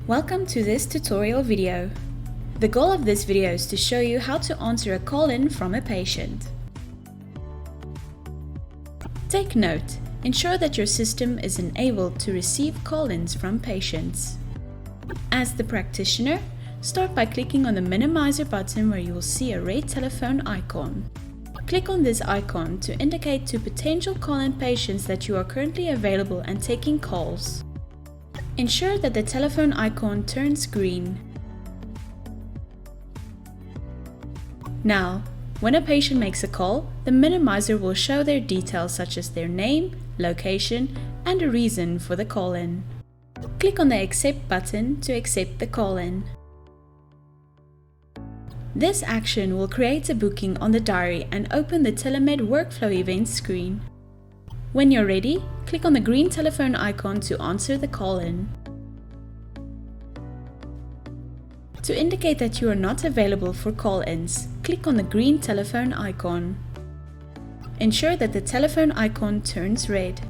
Welcome to this tutorial video. The goal of this video is to show you how to answer a call-in from a patient. Take note, ensure that your system is enabled to receive call-ins from patients. As the practitioner, start by clicking on the minimizer button where you will see a red telephone icon. Click on this icon to indicate to potential call-in patients that you are currently available and taking calls. Ensure that the telephone icon turns green. Now, when a patient makes a call, the minimizer will show their details such as their name, location, and a reason for the call-in. Click on the Accept button to accept the call-in. This action will create a booking on the diary and open the Telemed workflow events screen. When you're ready, click on the green telephone icon to answer the call-in. To indicate that you are not available for call-ins, click on the green telephone icon. Ensure that the telephone icon turns red.